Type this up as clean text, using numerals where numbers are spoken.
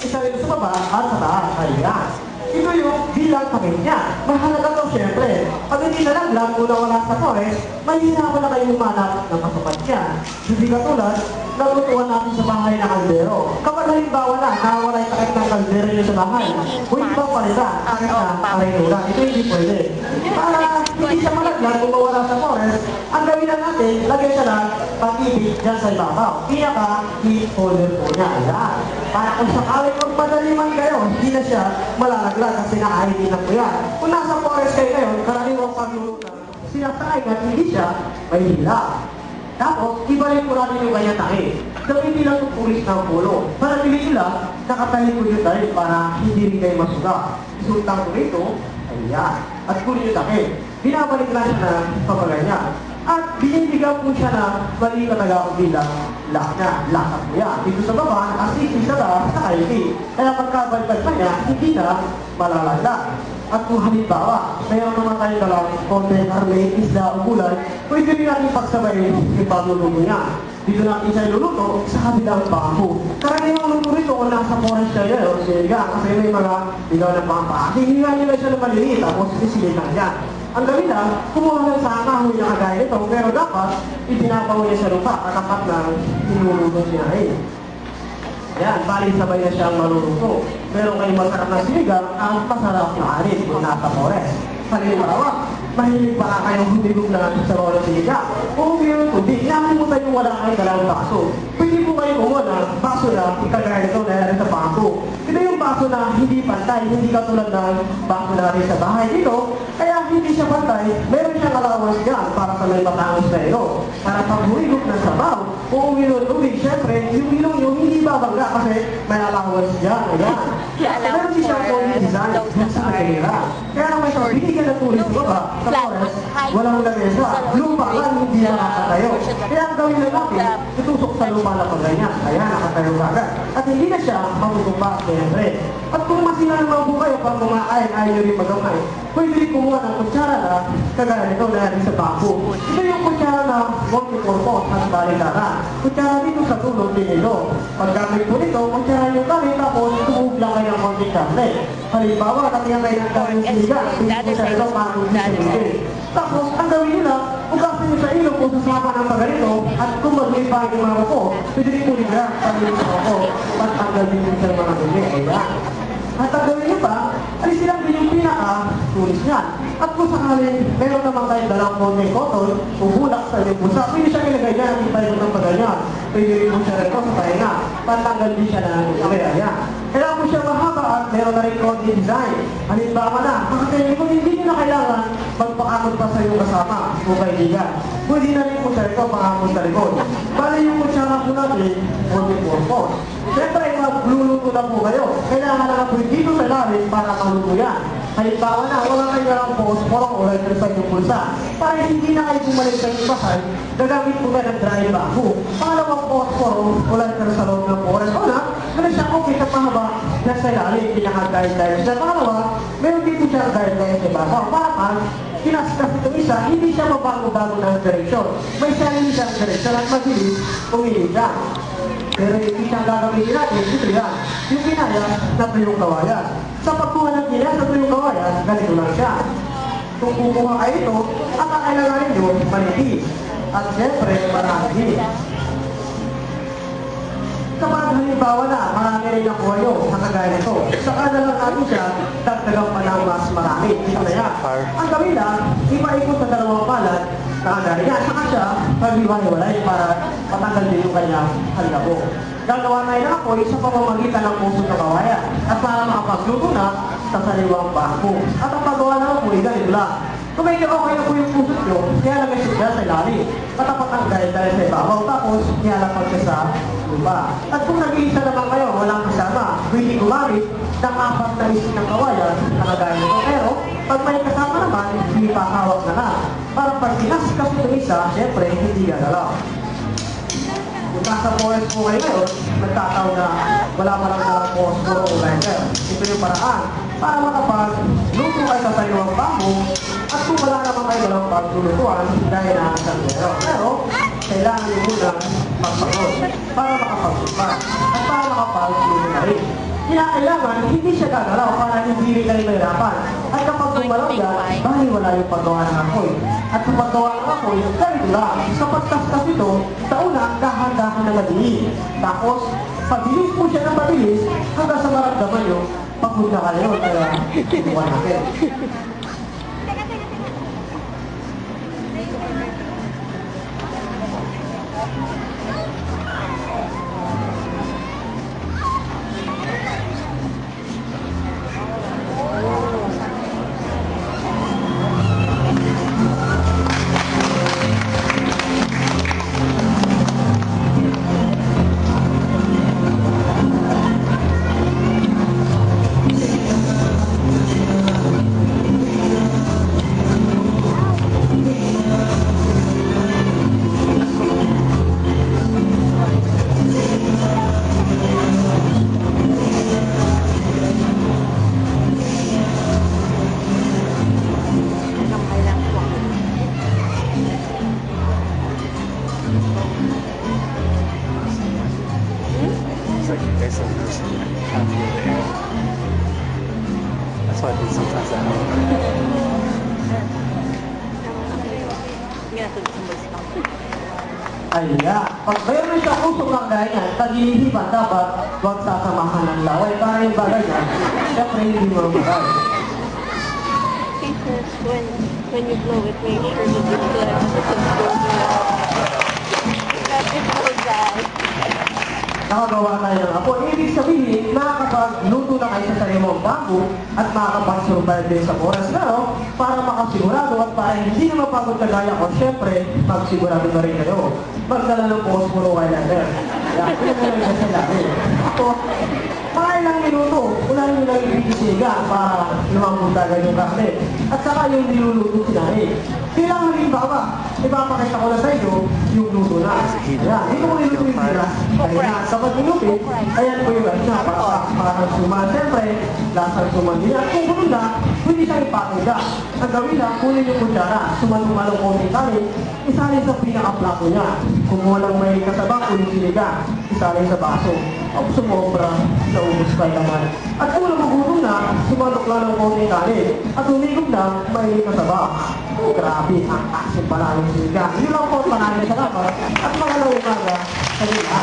isa rin sa baba at sa taas. Ayan. Ito yung bilang takip niya. Mahalaga to siyempre. Pag hindi na lang una wala sa forest, mahihirapan na kayo humanap ng katapat niya. Hindi katulad, natutuwan natin sa bahay ng kaldero. Kapag halimbawa na, nawala yung takip ng kaldero niyo sa bahay, huwag ba palitan, takip na arinura. Ito hindi pwede. Para hindi siya malaglag kung mawala sa forest, ang gawin na natin, lagay siya lang pag-ibig dyan sa ibabaw. Pinaka-heat holder po niya. Ayan. Para kung sakali kung madaliman kayo, hindi na siya malalaglag kasi naka-ID na po yan. Kung nasa forest kayo ngayon, karaniwang paglulutan, sinasakay at hindi siya may hila. Tapos, ibalik po natin yung kanya tayo. Gawin nila itong pulis ng pulo. Para pili nila, nakatayo po yung tayo para hindi rin kayo masuga. Isultang ko rito, ayan. At pulis yung tayo. Binabalik lang siya na pamagay niya. At binibigyan po siya na mali talaga ang bilang lock niya. Lock up po yan. Dito sa baba, assist sa taas, sa kaili. Kaya pagkabalbal pa niya, hindi na malalaglag. At kung halimbawa, mayroon naman tayong dalang konti, karne, isda o gulay, pwede rin natin pagsabayin yung pagluluto niya. Dito natin siya iluluto sa kabilang bangko. Karaniwang luto rito kung nasa forest kayo, o sinigang, kasi may mga ilaw na pangpa. Hihingan nila siya ng maliliit, tapos isilitan niya. Ang gawin lang, kumuha lang sa kahoy na kagaya nito, pero dapat itinapaw niya sa lupa, katapat ng inuluto niya rin. Yan, bali sabay na siyang maluluto. Meron kayong masarap na sinigang, ang masarap na anin kung nasa forest. Halimbawa, mahilig pa kayong humilig na sa rola sinigang. Kung meron kundi, nakalimutan yung wala kayong dalang baso. Pwede po kayo kumuha ng baso na ikagaya nito na yan sa bangko. Ito yung baso na hindi pantay, hindi katulad ng baso na rin sa bahay dito. Kaya hindi siya pantay, meron siyang allowance dyan para sa may matangos na ilo. Para pag humigot ng sabaw, kung uminog-ulig, syempre, yung ilong nyo hindi babangga kasi may allowance dyan. Ayan. Meron din siyang COVID design sa kanila. Kaya naman siya, binigyan ng tulis ko ba? Sa forest, walang lamesa. Lupa lang, hindi na nakatayo. Kaya ang gawin na natin, itusok sa lupa na pag ganyan. Ayan, nakatayo agad. At hindi na siya magugupa, syempre. At kung masina naman po kayo pag kumakain, ayaw nyo rin magamay, pwede rin kumuha ng kutsara na kagaya nito na rin sa bangko. Ito yung kutsara na multi-purpose at balikaraan. Kutsara dito sa tulog din ito. Paggamit po nito, kutsara yung kami, tapos tumug lang kayo ng konting karne. Halimbawa, katingin kayo ng kaming sinigang, hindi sa ilo para hindi. Tapos, ang gawin nila, ugasin nyo sa ilo kung sasama ng magalito, at kung mag-iba yung mga ko, pwede rin po nila pag-ilis ako, pagtanggal din yung sa mga dumi. Ayan. At ang gawin nyo pa, ay silang din yung pinaka-tulis niyan. At kung sakaling meron naman tayong dalang konting cotton, ubulak sa inyong pusa, pwede siya ilagay dyan, hindi tayo ng paganyan. Pwede rin po siya rin sa pahinga, patanggal din siya na nagulay. Ayan. Kailangan po siya mahaba at meron na rin konting design. Halimbawa na, makakainin ko, hindi nyo na kailangan magpakamot pa sa iyong kasama o kaibigan. Pwede na rin po siya rin pakamot sa likod. Bali yung kutsara po natin, konting purpose. Siyempre, magluluto na po kayo. Kailangan na po dito sa lalim para maluto yan. Halimbawa na, wala kayo nalang phosphorus o electrified yung pulsa. Para hindi na kayo bumalik sa inyong bahay, gagamit po kayo ng dry bamboo. Pangalawang phosphorus o electrified sa loob ng forest. Una, meron siyang okay sa mahaba na sa lalim, pinaka-guidelines. Sa pangalawa, meron dito siyang guidelines sa babaw. Para kinaskas ito isa, hindi siya mabago-bago ng direksyon. May sarili siyang direksyon at mabilis umili siya. Pero yung isang gagamitin natin, ito yan. Yung kinaya na tuyong kawayan. Sa pagkuha ng kinaya sa tuyong kawayan, ganito lang siya. Kung kukuha kayo ito, ang kakailanganin nyo, manipis. At siyempre, marami. Kapag halimbawa na, marami rin nakuha nyo sa kagaya nito. Saka na lang natin siya, dagdagan pa ng mas marami. Ito na yan. Ang gawin lang, ipaikot sa dalawang palad, nakagari yan. Saka siya, pag-iwalay para patanggal din yung kanyang halabo. Gagawa tayo ng apoy sa pamamagitan ng puso ng kawayan. At para makapagluto na sa sariwang bangko. At ang paggawa ng apoy, ganito lang. Kung may okay na po yung puso nyo, nilalagay siya sa ilalim. Katapat ang dahil sa ibabaw, tapos nilalapag siya sa lupa. At kung nag-iisa naman kayo, walang kasama, pwede gumamit ng 4 na isip ng kawayan na kagaya nito. Pero, pag may kasama naman, hindi pa hawak na. Para pag pinaskas ito isa, syempre, hindi gagalaw. Kung nasa forest po kayo ngayon, nagtataon na wala pa lang dalang phosphor o lighter. Ito yung paraan para makapag-luto kayo sa sariwang bamboo at kung wala naman kayo dalang paglulutuan dahil na sa zero. Pero, kailangan nyo muna magpagod para makapaglutuan at para makapag-luto na rin. Kailangan, hindi siya gagalaw para hindi rin kayo mahirapan. At kapag gumalaw yan, wala yung paggawa ng apoy. At sa paggawa ng apoy, ganito lang. Sa pagtastas ito, sa una, dahan-dahan na madiin. Tapos, pabilis po siya ng pabilis, hanggang sa maramdaman nyo, pagod na kayo. Kaya, iwan natin. There's some person out there. That's why I think sometimes that happens. Kaya, pag mayroon siya pusong ng ganyan, pag-iisipan dapat, huwag sasamahan ng laway para yung bagay niya, syempre hindi mo bagay. First, when you blow it, make sure that the flames goes Let it go, guys. Nakagawa tayo ng apoy. Ibig sabihin, makakapagluto na kayo sa sarili mong bamboo at makakapag-survive din sa oras na, no? Para makasigurado at para hindi na mapagod na gaya ko, syempre, magsigurado na rin kayo. Magdala ng posporo kay leather. Kaya, yun na rin kasi natin. Ako, mga ilang minuto, unahin nyo lang yung bibisiga para lumambot agad yung karne. At saka yung niluluto sinahin. Bilang halimbawa, ipapakita ko na sa inyo yung luto na. Ayan, dito ko niluto yung sila. Kaya kapag nilupit, ayan po yung na parang suman. Siyempre, lasang suman din. At kung gano'n na, pwede siyang ipakita. Ang gawin lang, kunin yung kutsara, suman-sumalong konting kanin, isalin sa pinaka-plato niya. Kung walang may kasabang, kunin sinigang, isalin sa baso. O sumobra, naubos pa naman. At kung nagugutom na, sumanok lang ng konting kanin. At humigop na, may kasabang. Oh, grabe, ang asin pala yung sinigang. Yun lang po, marami sa kapar. At mga naumaga, sa nila.